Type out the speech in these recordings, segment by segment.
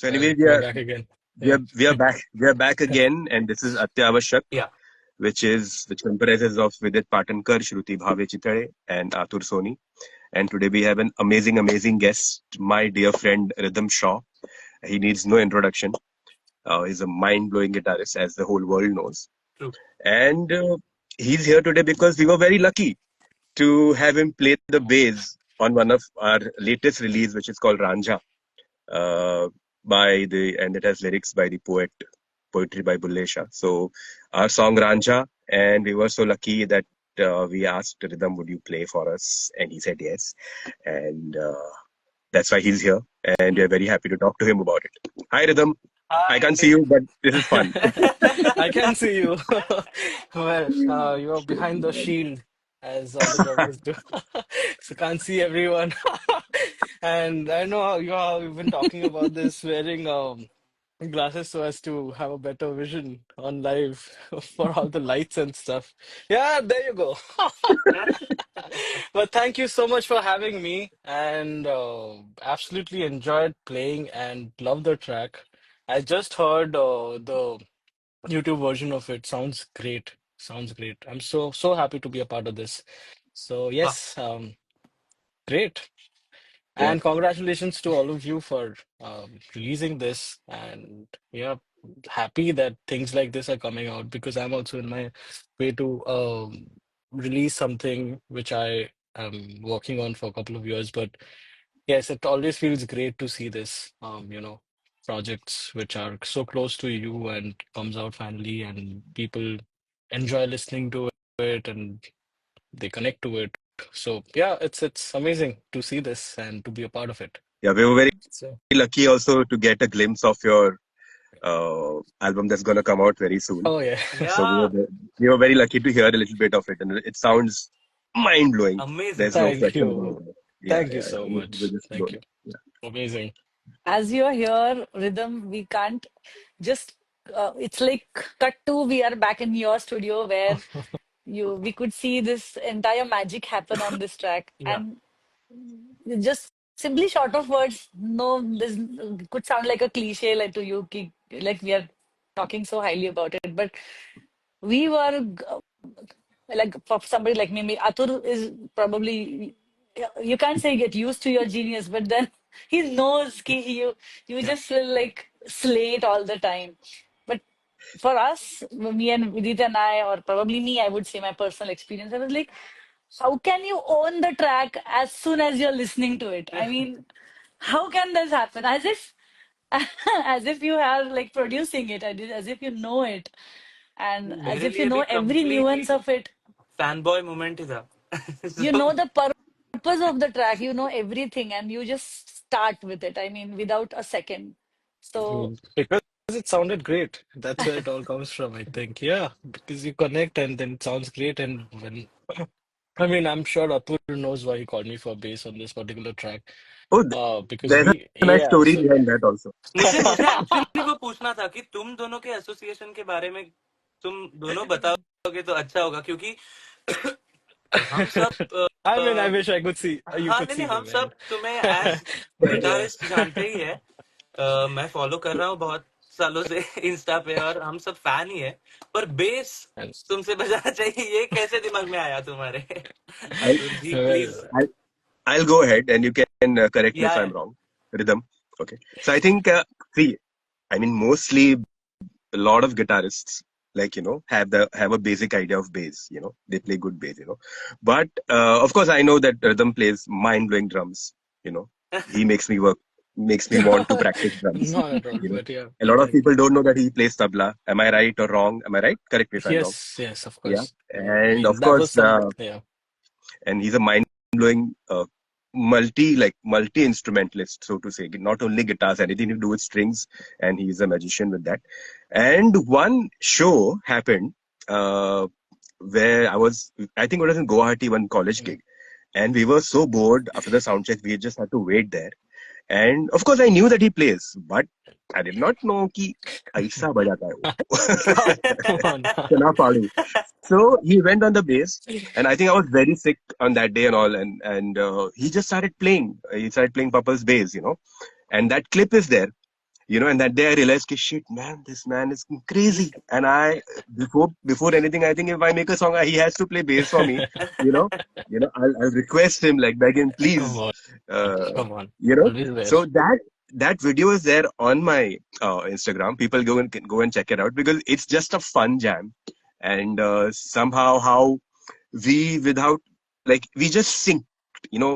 So anyway, We're back again. Yeah. we are back again, and this is Atyavashak, Yeah. which comprises of Vidit Patankar, Shruti Bhave Chitale, and Atur Soni. And today we have an amazing guest, my dear friend Rhythm Shaw. He needs no introduction. He's a mind-blowing guitarist, as the whole world knows. True. And he's here today because we were very lucky to have him play the bass on one of our latest release, which is called Ranja, uh, and it has lyrics by the poetry by Bulle Shah. So our song Ranja, and we were so lucky that we asked Rhythm, would you play for us? And he said yes. And that's why he's here. And we're very happy to talk to him about it. Hi, Rhythm. I can't see you, but this is fun. I can see you. Well, you're behind the shield, as all the drummers do. So can't see everyone. And I know you've been talking about this, wearing glasses so as to have a better vision on live for all the lights and stuff. Yeah, there you go. But thank you so much for having me, and absolutely enjoyed playing and love the track. I just heard the YouTube version of it. Sounds great. Sounds great. I'm so happy to be a part of this. So Wow. yes, great. Yeah. And congratulations to all of you for releasing this. And yeah, happy that things like this are coming out, because I'm also in my way to release something which I am working on for a couple of years. But yes, it always feels great to see this, projects which are so close to you and comes out finally, and people enjoy listening to it and they connect to it. So yeah, it's amazing to see this and to be a part of it. Yeah, we were very So lucky also to get a glimpse of your album that's going to come out very soon. oh yeah, So Yeah. we were very lucky to hear a little bit of it, and it sounds mind blowing. Amazing. There's no thank question about you, that. thank you Yeah. so We're much, just thank blown. you, Yeah. amazing. As you are here, Rhythm, we can't just, it's like cut to, we are back in your studio where we could see this entire magic happen on this track. Yeah. And just simply short of words, no, this could sound like a cliche like to you, like we are talking so highly about it. But we were like for somebody like me, Atur is probably, you can't say get used to your genius, but then he knows you Yeah. just feel like slay it all the time. But for us, me and Vidit and I, or probably me, I would say my personal experience, I was like, how can you own the track as soon as you're listening to it? I mean, how can this happen? As if as if you are like producing it, as if you know it, and as मेरे if you लिए know भी every completely nuance of it. fanboy moment ही था. You So know the purpose of the track, you know everything, and you just start with it. I mean, without a second. So Because it sounded great. That's where it all comes from, I think. Yeah, because you connect and then it sounds great. And when, I mean, I'm sure Atul knows why he called me for bass on this particular track. Oh, Because there's we, a nice yeah, story so behind that also. मुझे actually वो पूछना था कि तुम दोनों के association के बारे में तुम दोनों बताओगे तो अच्छा होगा, क्योंकि हम सब I mean, I wish I could see, you हाँ could नहीं see हम them, सब man. तुम्हें एज But yeah. गिटारिस्ट जानते ही है. मैं फॉलो कर रहा हूँ बहुत सालों से इंस्टा पे, और हम सब फैन ही है. पर बेस And, तुमसे बजाना चाहिए, ये कैसे दिमाग में आया तुम्हारे? I'll, Atul ji well, please. I'll, I'll go ahead and you can correct me if या I'm wrong. Rhythm. Okay. So I think, see, I mean, mostly a lot of guitarists, like, have a basic idea of bass, they play good bass, but of course I know that Rhythm plays mind-blowing drums, you know he makes me want to practice drums, not at all, you know but yeah, a lot of thank you. people don't know that he plays tabla. Am I right or wrong? Am I right? Correct me if I'm wrong. Yes, yes, of Yeah. course. I And mean, of that was course, yeah. and he's a mind-blowing multi instrumentalist, so to say, not only guitars, anything to do with strings, and he's a magician with that. And one show happened where I think it was in Guwahati, one college Mm. gig, and we were so bored after the sound check, we just had to wait there. And of course I knew that he plays, but I did not know कि ऐसा बजाता है वो. Come on. इतना फाड़ू. So he went on the bass, and I think I was very sick on that day and all, and he just started playing. He started playing Papa's bass, and that clip is there. And that day I realized, shit, man, this man is crazy. And before anything, I think if I make a song, he has to play bass for me. You know, I'll request him, like beg him, Come please. on, Uh, come on. you know, Always there. so that video is there on my Instagram. People go and check it out because it's just a fun jam, and somehow how we without like we just sync,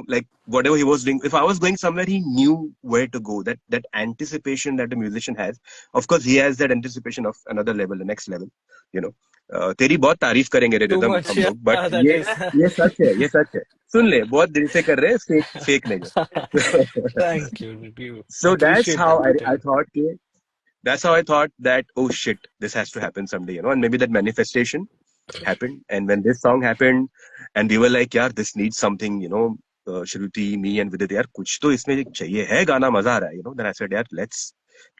like whatever he was doing. If I was going somewhere, he knew where to go. That anticipation that the musician has, of course he has that anticipation of another level, the next level. you know तेरी बहुत तारीफ करेंगे रे Too rhythm much, हम yeah, लोग, but that ये is. ये सच है, ये सच है. सुन ले, बहुत दिल से कर रहे हैं, फेक नहीं है. Thank you. You So that's appreciate how that I detail. thought that's how I thought that, oh shit, this has to happen someday, and maybe that manifestation happened. And when this song happened, and we were like, yeah, this needs something, Shruti, me, and Vidit, yaar, kuch to isme chahiye hai, gana maza aa raha hai, Then I said, yeah, let's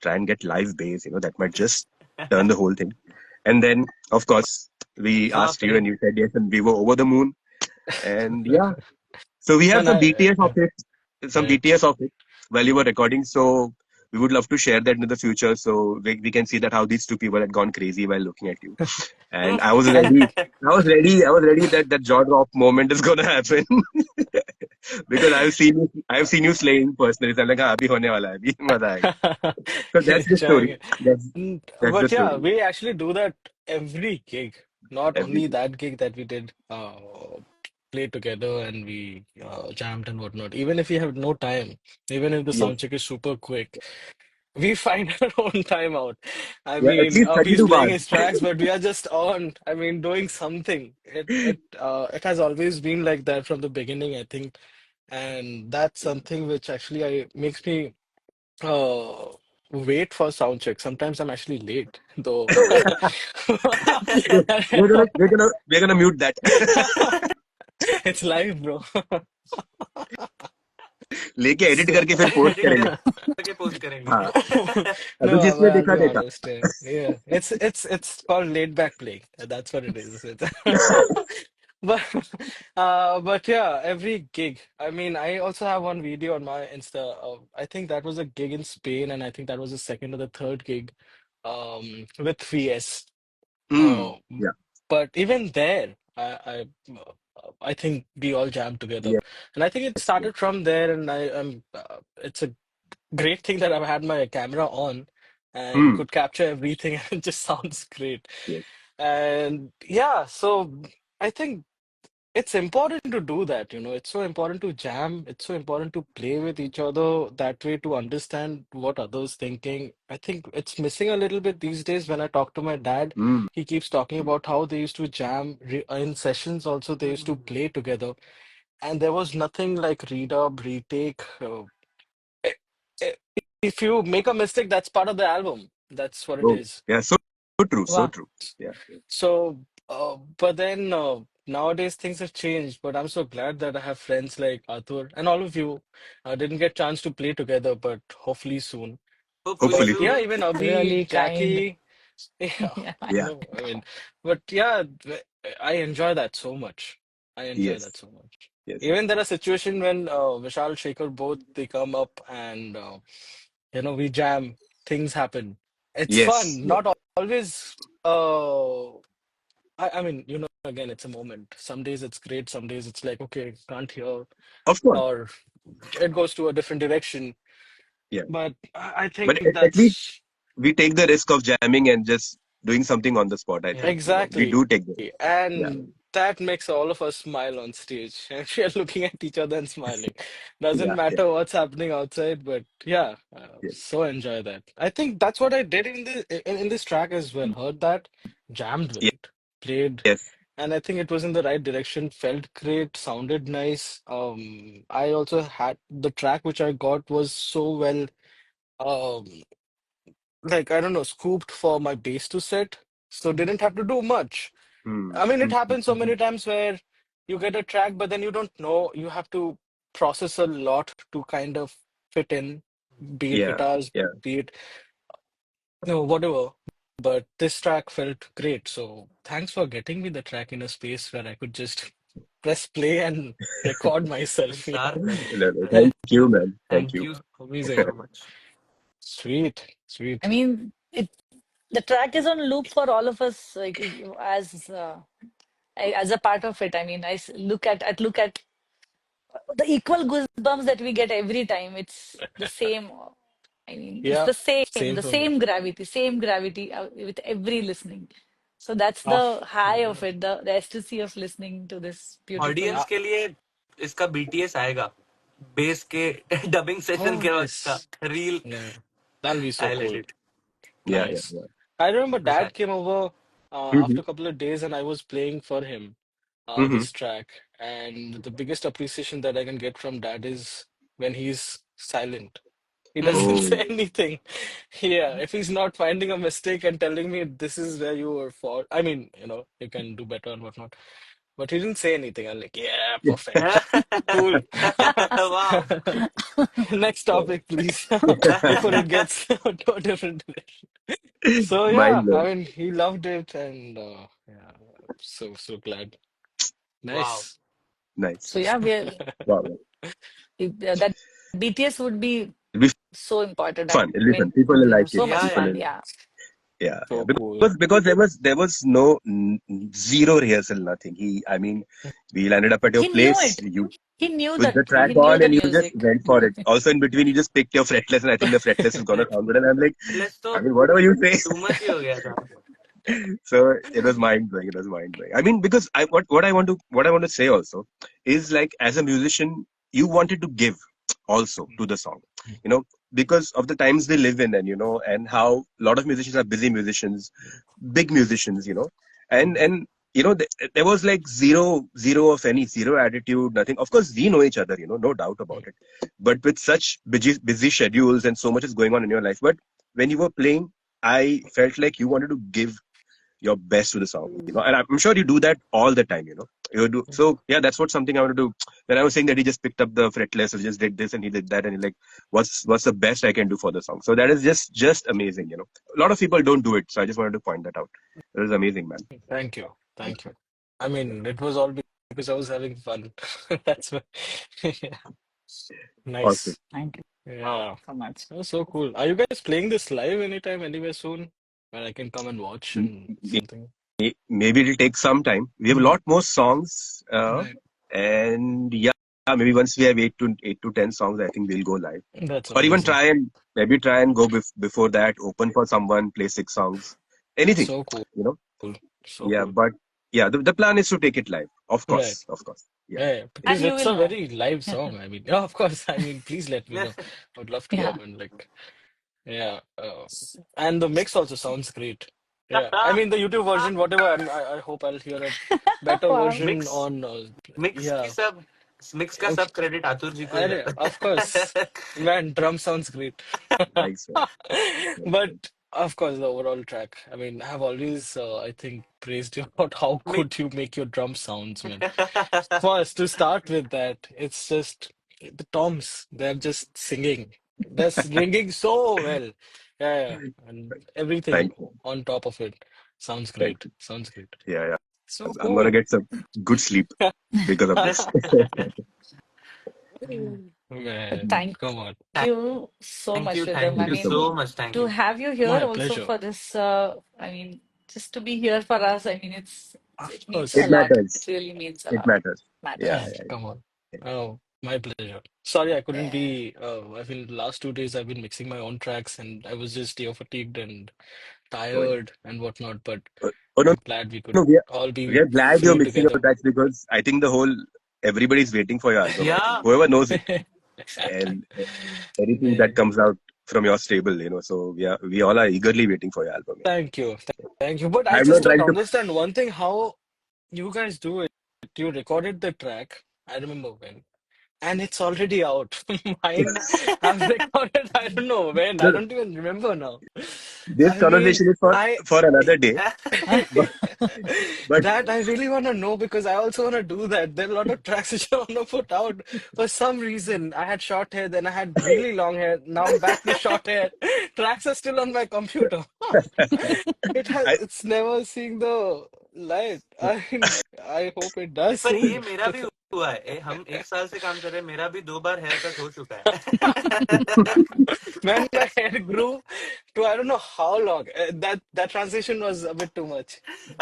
try and get live bass, that might just turn the whole thing. And then, of course, we Wow, asked you, and you said yes, and we were over the moon. And yeah, so we have Man, some BTS of yeah, it, some right. BTS of it while you were recording. So we would love to share that in the future, so we can see that how these two people had gone crazy while looking at you. And I was And ready. I was ready that that jaw drop moment is gonna happen because I've seen you slaying personally. So I'm like, हाँ, अभी होने वाला है, अभी मजा आएगा. So that's the story. enjoying it. That's the But yeah, story. we actually do that every gig. Not only Everything. that gig that we did play together and we jammed and whatnot. Even if we have no time, even if the Yes. sound check is super quick, we find our own time out. I Yeah. At mean, least he's 32 playing bars. his tracks, but we are just on. I mean, doing something. It has always been like that from the beginning, I think, and that's something which actually makes me uh wait for sound check. Sometimes I'm actually late, though. We're gonna mute that. It's live, bro. लेके edit So, करके फिर post edit करेंगे. करके post करेंगे. हाँ, अभी no, जिसने I'll देखा be देखा. honest. Yeah, it's called laid back playing. That's what it is. But but yeah, every gig. I mean, I also have one video on my Insta. I think that was a gig in Spain, and I think that was the second or the third gig, with VS. Hmm. Uh, Yeah. but even there, I think we all jammed together, Yes. and I think it Yes. started from there. And it's a great thing that I've had my camera on and Hmm. could capture everything, and it just sounds great. Yes. And yeah, so I think it's important to do that, It's so important to jam. It's so important to play with each other that way to understand what others thinking. I think it's missing a little bit these days. When I talk to my dad, Hmm. he keeps talking about how they used to jam in sessions. Also, they used to play together, and there was nothing like redub, retake. I- I- If you make a mistake, that's part of the album. That's what it Oh. is. Yeah. So true. So Wow. true. Yeah. So, but then nowadays things have changed. But I'm so glad that I have friends like Atul and all of you. Didn't get chance to play together, but hopefully soon. Hopefully But Hopefully yeah, soon. soon. even Really Abhi, kind. Jackie, yeah, Yeah. Yeah. I mean, but yeah, I enjoy that so much. I enjoy that Yes. so much. Yes. Yes. Even there are situations when Vishal, Shekhar both they come up and we jam. Things happen. It's Yes. fun. Yes. Not always. I mean, again, it's a moment. Some days it's great. Some days it's like, okay, can't hear, Of course. or it goes to a different direction. Yeah. But I But think at least that's we take the risk of jamming and just doing something on the spot. I Yeah. think we exactly. do take the risk. Yeah. And that makes all of us smile on stage. And we are looking at each other and smiling. Doesn't Yeah. Yeah. matter what's happening outside, but yeah, Yes. so enjoy that. I think that's what I did in this track as well. Heard that, jammed with Yes. it, played, Yes. and I think it was in the right direction, felt great, sounded nice. I also had the track which I got was so well, um, like I don't know, scooped for my bass to set, so didn't have to do much. Hmm. I mean, it Hmm. Hmm. happens so many times where you get a track, but then you don't know. You have to process a lot to kind of fit in, be it Yeah. guitars, Yeah. be it whatever. But this track felt great. So thanks for getting me the track in a space where I could just press play and record myself. Yeah, Tushar, No, no. yeah, Thank you, man. Thank thank you. you amazing. so much. Sweet, I sweet. mean, the track is on loop for all of us, like as a part of it. I mean, look at the equal goosebumps that we get every time. It's the same. I mean, it's Yeah, same the for me. same gravity with every listening. So that's Ah, the high of yeah. it, the ecstasy of listening to this beautiful. Audience Ah, के लिए इसका BTS आएगा base के dubbing session oh, के वक्त का nice. Reel Yeah, that'll be so highlight cool. It Yeah, Nice. yeah, I remember मजा Dad came over yeah. after a couple of days, and I was playing for him Hmm. this track. And the biggest appreciation that I can get from Dad is when he's silent. He doesn't hmm say Oh, anything. Yeah, if he's not finding a mistake and telling me this is where you were fault, I mean, you can do better and whatnot. But he didn't say anything. I'm like, yeah, perfect. Cool. Wow Next yeah. topic, please, before it gets to a different direction. So Mind yeah, I blowing. mean, he loved it, and yeah, so glad. Wow Nice. Nice. So yeah, Wow. that BTS would be It'll be so important. I fun. It'll be fun. mean, People would will be like it. so या much People या fun. will. Yeah. Yeah, yeah. So cool. Because there was no zero rehearsal, nothing. I mean, we landed up at your He knew place. it. You He knew put that the he track knew on the and you just music. went for it. Also, in between, you just picked your fretless, and I think the fretless is gonna sound good. And I'm like, plus तो I mean, whatever you say. Too much ही हो गया था So it was mind blowing. It was mind blowing. I mean, because what I want to say also is like as a musician, you wanted to give also to the song, you know, because of the times we live in, and how a lot of musicians are busy musicians, big musicians, and there was like zero of any zero attitude, nothing. Of course, we know each other, no doubt about it. But with such busy schedules and so much is going on in your life, but when you were playing, I felt like you wanted to give your best to the song, and I'm sure you do that all the time, you do. So yeah, that's what something I want to do. When I was saying that he just picked up the fretless or just did this and he did that, and he like, what's the best I can do for the song? So that is just amazing, a lot of people don't do it, so I just wanted to point that out. It was amazing, man. Thank you. Thank you. I mean, it was all because I was having fun. That's why. Yeah. Awesome. Nice. Thank you wow Yeah. so much. That was so cool. Are you guys playing this live anytime, anywhere soon? Where I can come and watch M- and something? Maybe it'll take some time. We have a lot more songs, Right. and yeah, maybe once we have eight to 10 songs, I think we'll go live. That's Or even amazing. try and go before that, open for someone, play 6 songs, anything, So cool. you know. So Yeah, cool. but yeah, the plan is to take it live, of Right. course, of course. Yeah, Yeah, yeah. And because you it's will a know. very live song. I mean, yeah, of course. I mean, please let me know. I would love to Yeah. come and yeah. And the mix also sounds great. Yeah, I mean the YouTube version, whatever. I hope I'll hear a better Wow. version mix on. Mix की Yeah, सब mix का okay. सब credit आतुर जी को ही Of जाता course, है man, drum sounds great. Nice one. Nice But one. of course, the overall track. I mean, I've always, I think, praised you about how Me- good you make your drum sounds, man. First, to start with that, it's just the toms, they're just singing. That's ringing so well. Yeah, and everything Thank you. on top of it sounds Thank great. you. Sounds great. Yeah, yeah. So I'm gonna cool. get some good sleep because of this. But Man, thank come on. you so much, Rhythm. Thank I Thank you you so mean, so much. Much thank to you have you here My also pleasure. for this, I mean, just to be here for us, I mean, Of it means a It course. lot. It matters. really means a It lot. matters. Yeah, Matters. Man, yeah, come on. yeah. Oh, my pleasure. Sorry, I couldn't Yeah. be. I feel last 2 days I've been mixing my own tracks and I was just fatigued and Oh, yeah. tired and whatnot. But No, I'm glad we could no, all we be are glad you're free mixing your together. tracks because I think everybody's waiting for your album. I या think whoever knows it, and anything that Man, comes out from your stable, so we all are eagerly waiting for your album. Yeah. thank you. Thank you. But I I'm just not don't trying to. understand one thing, how you guys do it. You recorded the track. I remember when. And it's already out. Mine, I've recorded, I don't know when, No, I no, don't even remember now. this I mean, conversation is for I for another day. But but that I really want to know because I also want to do that. There are a lot of tracks which I want to put out. For some reason, I had short hair, then I had really long hair. Now I'm back to short hair. Tracks are still on my computer. I It's never seeing the light. I mean, I hope it does पर ये soon. मेरा भी हुआ है, हम 1 साल से काम कर रहे हैं, मेरा भी 2 बार हेयर कट हो चुका है। Man, my hair grew to I don't know how long. That transition was a bit too much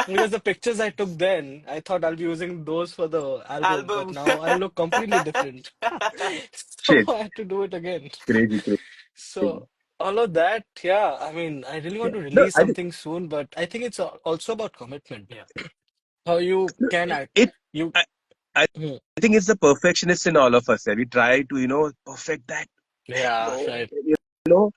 because the pictures I took then, I thought I'll be using those for the album, but album. now I look completely different. So Shit, I had to do it again. crazy, crazy. So all of that, yeah. I mean, I really want Yeah. to No, release I think something soon, but I think it's also about commitment. Yeah. How you can act. it. You. I, I Hmm. I think it's the perfectionist in all of us. We try to, perfect that Yeah, note, right. know,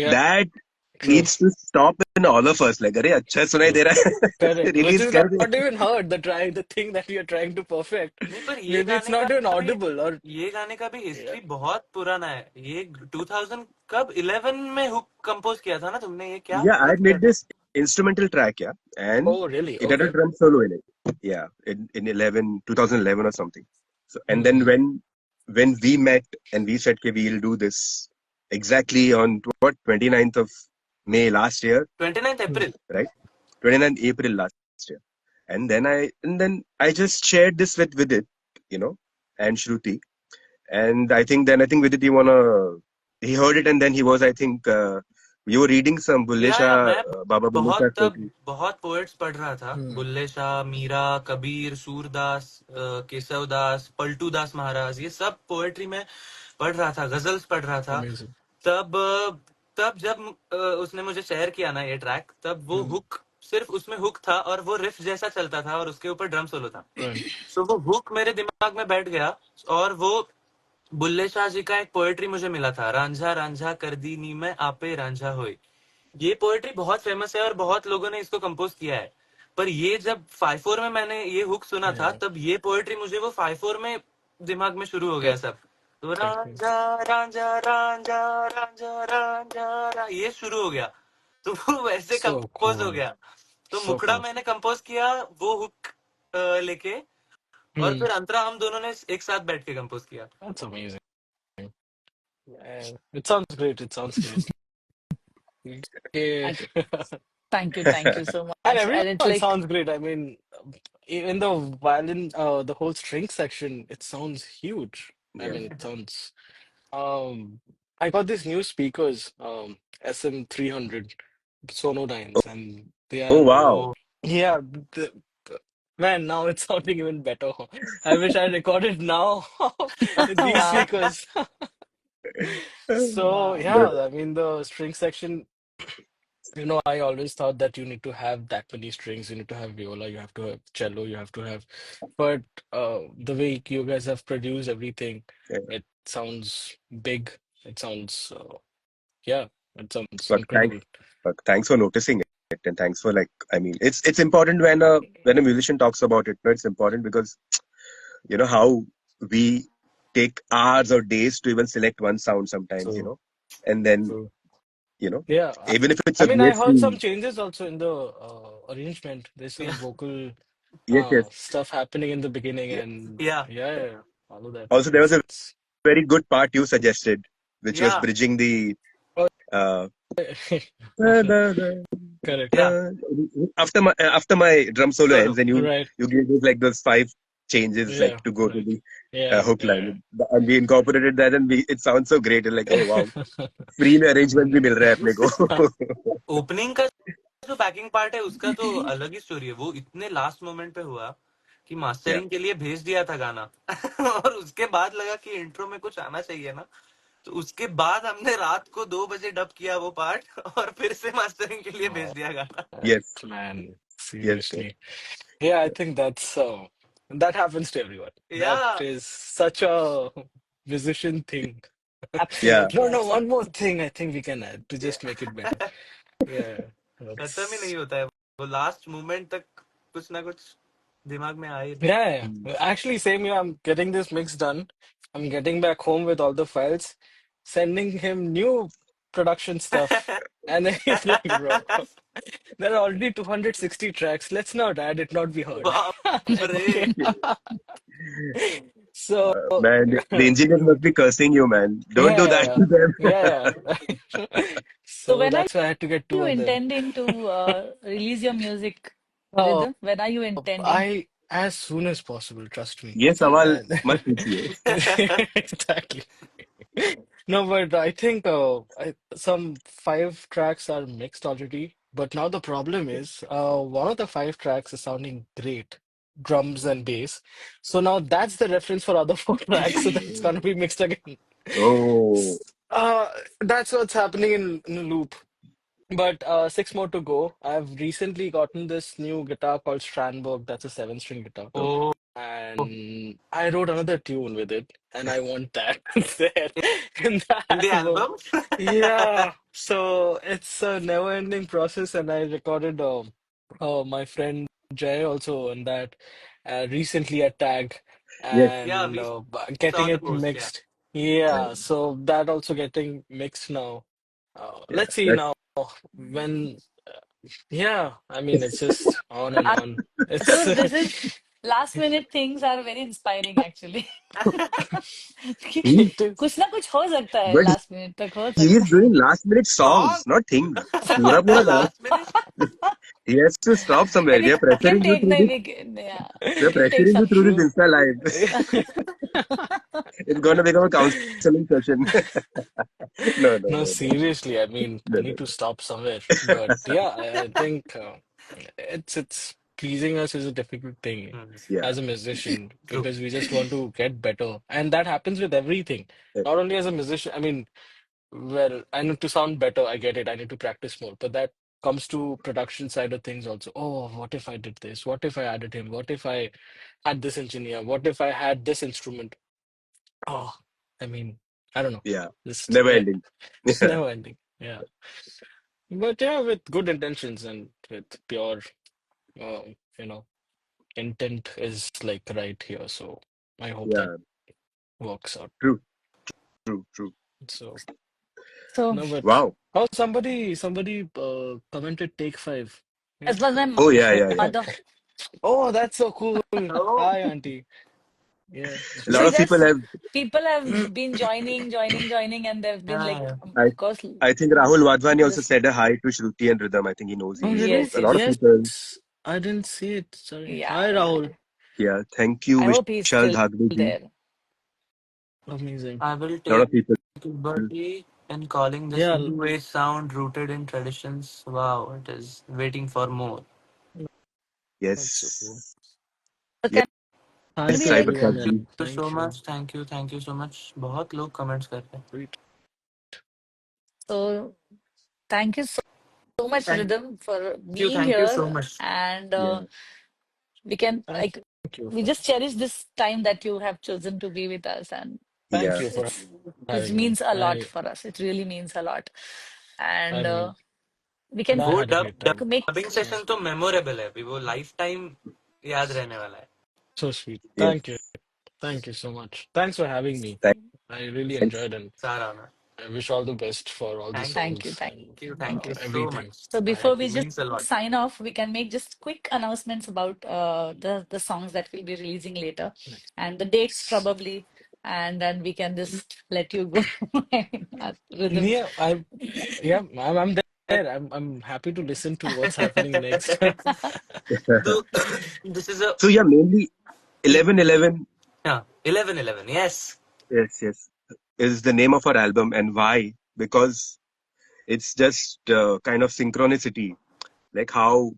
Yeah, that true. needs to stop in all of us. Like, अरे अच्छा सुनाई True. दे रहा है, Correct. Which release is कर दे. not even heard, the thing that you're trying to perfect. नहीं, पर ये Maybe it's गाने का not even भी audible or ये गाने का भी yeah. हिस्ट्री बहुत पुराना है। ये 2000 कब 11 में हुक कंपोज किया था ना तुमने? ये क्या Yeah, I कब had किया made था? this instrumental track, yeah, and Oh, really? it had a Okay. drum solo in it. Yeah, in 2011 or something. So, and then Hmm. when we met and we said, okay, we'll do this exactly on what 29th of May last year, 29 Hmm. April. right? 29th April last year. And then I just shared this with Vidit, and Shruti. And I think Vidit, he heard it, and then he was, I think, you were reading some Bulle या Shah, मैं Baba Bulle बहुत Shah तब poetry. बहुत poets पढ़ रहा था। Hmm. Bulleh Shah, Meera, Kabir, Surdas, Keshav दास, पलटू दास महाराज, ये सब पोएट्री में पढ़ रहा था, गजल्स पढ़ रहा था। Amazing. तब तब जब उसने मुझे शेयर किया ना ये ट्रैक, तब वो Hmm. हुक सिर्फ उसमें हुक था और वो रिफ जैसा चलता था और उसके ऊपर ड्रम सोलो था। Right. सो वो हुक मेरे दिमाग में बैठ गया और वो बुल्ले शाह जी का एक पोएट्री मुझे मिला था, रांझा रांझा कर दी नी मैं आपे रांझा होए। ये पोएट्री बहुत फेमस है और बहुत लोगों ने इसको कंपोज किया है। पर ये जब 5/4 में मैंने ये हुक सुना था, Yeah. तब ये पोएट्री मुझे वो 5/4 में दिमाग में शुरू हो गया सब। तो Correct. रांझा रांझा रांझा रांझा रांझा ये शुरू हो गया, तो वो वैसे So कंपोज हो cool. गया। तो So मुखड़ा cool. मैंने कंपोज किया वो हुक लेके, और Hmm. फिर अंतरा हम दोनों ने एक साथ बैठ के कंपोज किया। That's amazing. It sounds great. It sounds great. Yeah. Thank you so And much. And it's everyone like, sounds great. I mean, even the violin, the whole string section, it sounds huge. I Yeah. mean, it sounds. I got these new speakers, SM300 Sonodynes, and they Oh, are, wow. O yeah, man, now it's sounding even better. I wish I recorded now with these wow, speakers. So, wow. But yeah, I mean, the string section. I always thought that you need to have that many strings. You need to have viola, you have to have cello, you have to have. But the way you guys have produced everything, yeah. it sounds big. It sounds, yeah, it sounds But thanks, incredible. but thanks for noticing it, and thanks for, like, I mean, it's important when a musician talks about it. No, it's important because how we take hours or days to even select one sound sometimes, So, and then so you know yeah, even if it's I a mean, I heard BSc. some changes also in the arrangement. There's या some vocal Yes, yes. stuff happening in the beginning, Yeah. and या yeah, all of that. Also, there was a It's very good part you suggested, which was या bridging the oh, uh, correct. या after my drum solo solo ends, and you Right. you gave us like those 5 changes, like Yeah, to go to right. the Yeah, hook yeah. line, and we incorporated that, and it sounds so great. And like, oh wow, free में arrangement भी मिल रहा है अपने को. Opening का जो banking part है उसका तो अलग ही स्टोरी है। वो इतने लास्ट मोमेंट पे हुआ कि Yeah. मास्टरिंग के लिए भेज दिया था गाना और उसके बाद लगा कि इंट्रो में कुछ आना चाहिए ना, तो उसके बाद हमने रात को 2 बजे डब किया वो पार्ट और फिर से मास्टरिंग के लिए भेज Oh, दिया गाना। Yes. man, Yes. Yes. seriously. Yeah, I think that happens to everyone. या That is such a musician thing. Yeah. Absolutely, No, no, one more absolutely. thing I think we can add to just make it better. Yeah, खत्म ही नहीं that's होता है वो last moment तक, कुछ ना कुछ दिमाग में आ ही रहा yeah, Mm. yeah. Actually, same here. I'm getting this mix done. I'm getting back home with all the files, sending him new production stuff. है। And then he's like, bro, there are already 260 tracks. Let's not add it, not be heard. I'm बाप like, रे। okay. So, Man, the engineers must be cursing you, man. Don't do yeah, that yeah, to them. yeah, yeah. So So when are that's why I had to get two you of them. intending to release your music, Uh, Rhythm? When are you intending? I as soon as possible, trust me. ये सवाल And मत पूछिए. exactly. No, but I think some 5 tracks are mixed already. But now the problem is, one of the 5 tracks is sounding great, drums and bass. So now that's the reference for other 4 tracks. So that's gonna be mixed again. Oh, S- Uh, that's what's happening in a loop. But 6 more to go. I've recently gotten this new guitar called Strandberg. That's a 7-string guitar. Oh, And I wrote another tune with it, and I want that there in the in the album. album? Yeah, so it's a never-ending process, and I recorded my friend Jay also on that recently at Tag, yes, Yeah, and we getting saw the it post. Yeah. mixed. Yeah, so that also getting mixed now. yeah. Let's see That, now when. Yeah, I mean it's just on and on. It's This is last minute things are very inspiring actually. कि he, it is. कुछ ना कुछ हो सकता है but last minute तक हो he is सकता doing last minute Song? songs, not things. पूरा The पूरा गाना. last minute? He has to stop somewhere. and We we are can pressuring you take through the this. we, yeah, We we are can take pressuring you some through this True. Insta live. It's going to become a counseling session. No, no, No, no, no, seriously, I mean, no, I no, need to stop somewhere. But yeah, I think it's pleasing us is a difficult thing Hmm. yeah, as a musician True. because we just want to get better, and that happens with everything. Not only as a musician, I mean, well, I need to sound better. I get it. I need to practice more, but that comes to production side of things also. Oh, what if I did this? What if I added him? What if I had this engineer? What if I had this instrument? Oh, I mean, I don't know. yeah. Just Never ending. it's Yeah, never ending. Yeah. But yeah, with good intentions and with pure, uh, you know, intent is like right here. So I hope that yeah. works out. True, true, true. So so no, but Wow. oh, somebody commented take 5. Yeah. as was my Oh, yeah, yeah, yeah. mother. Oh, that's so cool. Oh, Hi, auntie. Yeah. A lot See, of people just have. people have been joining, and they've been like, yeah. I, of course, I think Rahul Wadhwani also listen. said a hi to Shruti and Rhythm. I think he knows Oh, you. So really? Yes, a lot of yes, Yes. people. I didn't see it. Sorry. yeah, Hi, yeah, Rahul. yeah. Yeah. Thank you, I hope he's Vishal still Dhagde ji. there. Amazing. I will A lot take of people. liberty in calling this Yeah, new age sound rooted in traditions. Wow, it is waiting for more. that's so cool. Yes. So Yes, can Thank we you, like Cybertruck everyone, and ji. Thank you so thank you. much. Thank you so much. बहुत लोग comments कर रहे हैं. Great. so thank you so much, Thank Rhythm, for being thank you so here, much. and Yeah. we can Thank like you we for just cherish this time that you have chosen to be with us, and thank Yeah. you for it having me. means a lot for us. It really means a lot, I and mean, we can I वो had a great time. make. dubbing So session तो memorable है. वो lifetime याद रहने वाला है. so sweet. Yes. Thank you so much. Thanks for having me. Thanks. I really Thanks. enjoyed, and सारा ना. I wish all the best for all the Thank Thank you, songs thank and thank you so everything. much. So I before we It just means a lot. sign off, we can make just quick announcements about the songs that we'll be releasing later and the dates probably, and then we can just let you go. Rhythm. Yeah, I'm there. I'm happy to listen to what's happening next. So this is a So yeah, mainly 1111. yeah 1111. Yes. Yes, yes, is the name of our album, and why? Because it's just kind of synchronicity, like how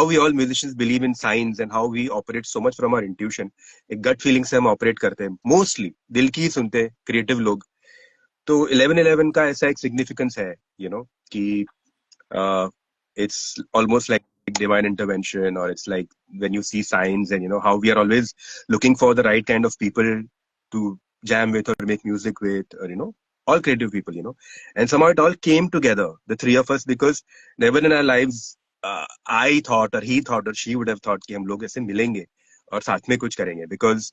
we all musicians believe in signs and how we operate so much from our intuition. एक gut feeling से हम operate करते हैं, mostly दिल की ही सुनते हैं creative लोग. तो 1111 का ऐसा एक significance है, कि uh, it's almost like divine intervention, or it's like when you see signs, and how we are always looking for the right kind of people to jam with or make music with, or all creative people, and somehow it all came together, the three of us, because never in our lives I thought, or he thought, or she would have thought कि हम लोग ऐसे मिलेंगे और साथ में कुछ करेंगे, because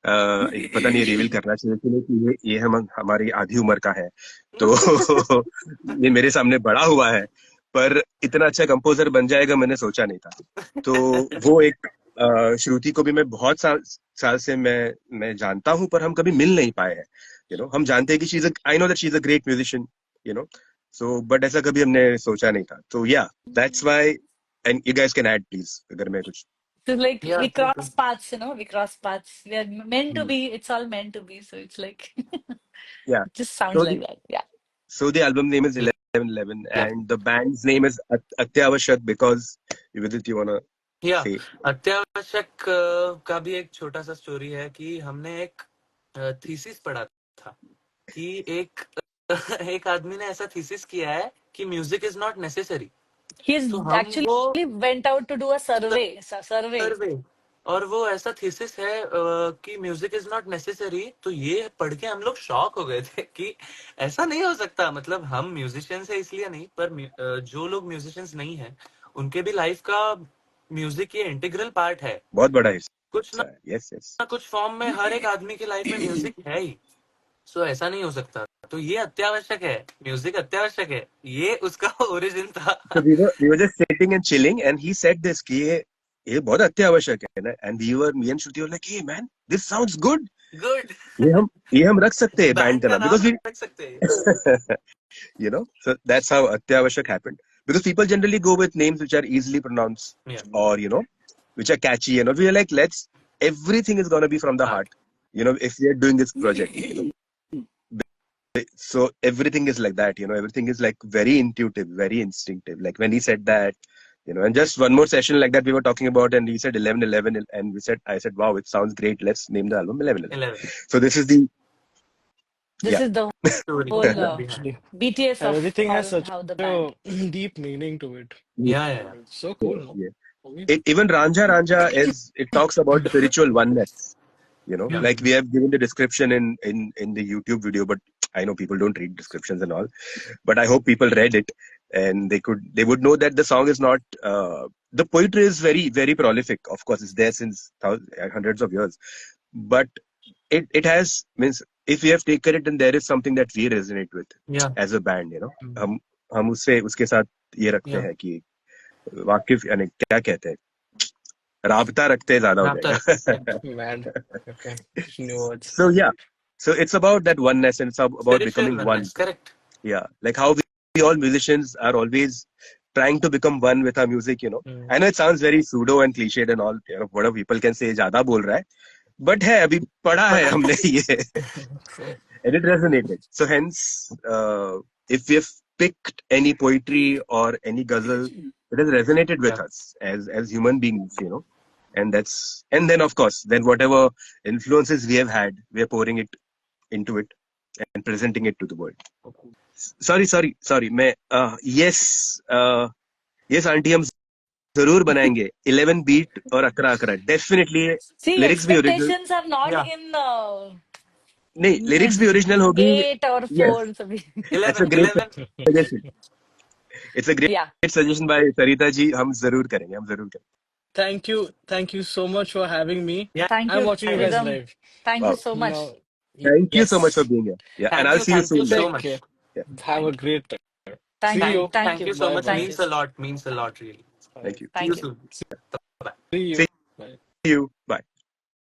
पता नहीं रिवील करना चाहिए कि नहीं कि ये हम हमारी आधी उम्र का है, तो ये मेरे सामने बड़ा हुआ है, पर इतना अच्छा कंपोजर बन जाएगा मैंने सोचा नहीं था. तो वो एक श्रुति को भी मैं बहुत साल से मैं जानता हूं, पर हम कभी मिल नहीं पाए हैं. हम जानते हैं कि I know that she is a great musician, so but ऐसा कभी हमने सोचा नहीं था. तो या that's why, and you guys can add please अगर मैं कुछ So like Yeah, we true, cross paths, we cross paths. We are meant to Hmm. be. It's all meant to be. So it's like Yeah. it just sounds So like the that. Yeah. so the album name is true. 1111, Yeah. and the band's name is Atyavashak because Vidit, you wanna या say? अत्यावश्यक का भी एक छोटा सा story है कि हमने एक थीसिस पढ़ा था कि एक एक आदमी ने ऐसा थीसिस किया है कि music is not necessary. He's तो हम actually वो went out to do a survey. Survey. सर्वे और वो ऐसा थीसिस है कि म्यूजिक इज नॉट नेसेसरी. तो ये पढ़ के हम लोग शॉक हो गए थे कि ऐसा नहीं हो सकता. मतलब हम म्यूजिशियंस है इसलिए नहीं, पर जो लोग म्यूजिशियंस नहीं है उनके भी लाइफ का म्यूजिक ये इंटीग्रल पार्ट है. बहुत बड़ा कुछ हिस्सा है. Yes, yes. ना कुछ फॉर्म में हर एक आदमी की लाइफ में म्यूजिक है ही. सो ऐसा नहीं हो सकता. तो ये अत्यावश्यक है, म्यूजिक अत्यावश्यक है, ये उसका ओरिजिन था. So we were just sitting and chilling, and he said this कि ये बहुत अत्यावश्यक है ना. And me and Shruti were like, hey man, this sounds good. Good. ये हम रख सकते हैं बैंड बैंड का का नाम, नाम because we रख सकते हैं. so that's how Atyavashak happened, because people generally go with names which are easily pronounced, Yeah. or which are catchy, and we are like, everything is going to be from the heart, if we are doing this project, so everything is like that, everything is like very intuitive, very instinctive. Like when he said that, and just one more session like that we were talking about, and he said 1111, and I said, wow, it sounds great, let's name the album 1111. 11 So this is the This is the story whole behind. Actually, BTS of everything has such how the band. a deep meaning to it. Yeah. So cool, no? yeah. Okay. Even Ranja it talks about spiritual oneness. Yeah. Like we have given the description in the YouTube video, but I know people don't read descriptions and all, but I hope people read it, and they would know that the song is not, the poetry is very, very prolific. Of course, it's there since hundreds of years, but it has, means if we have taken it, then there is something that we resonate with Yeah. as a band, हम उसके साथ ये रखते हैं कि वाकिफ, यानी क्या कहते हैं, राबता रखते हैं, ज्यादा हो जाएगा. Man. Okay. New words. So yeah, so it's about that oneness, and it's about Spiritual becoming one. oneness, correct. Yeah, like how we all musicians are always trying to become one with our music. I know it sounds very pseudo and cliched and all. Whatever people can say, ज्यादा बोल रहा है, but है अभी पढ़ा है हमने ये, and it resonated. So hence, if we have picked any poetry or any ghazal, it has resonated with us as human beings, and then of course, then whatever influences we have had, we are pouring it into it and presenting it to the world. Sorry, मैं yes aunty, हम जरूर बनाएंगे 11 beat और 11 definitely. See, lyrics भी original expectations are not Yeah. in नहीं, lyrics भी original होगी. 8 or 4. Yes, that's a great 11 suggestion. It's a great Yeah. suggestion by Sarita ji. हम जरूर करेंगे. Thank you so much for having me. Yeah. Thank I'm you, watching you guys Rhythm. live. Thank Wow. you so much. Now, Thank you so much for yes. being here. Yeah, and Thank I'll you, see you thank you soon. so Take much. care. Yeah. Have a great time. Thank See you. you. Thank Thank you. you so much. Bye-bye. Thank Means you. a lot. Means a lot, really. Thank you. See you Thank you. soon. See you. See Bye. you. Bye.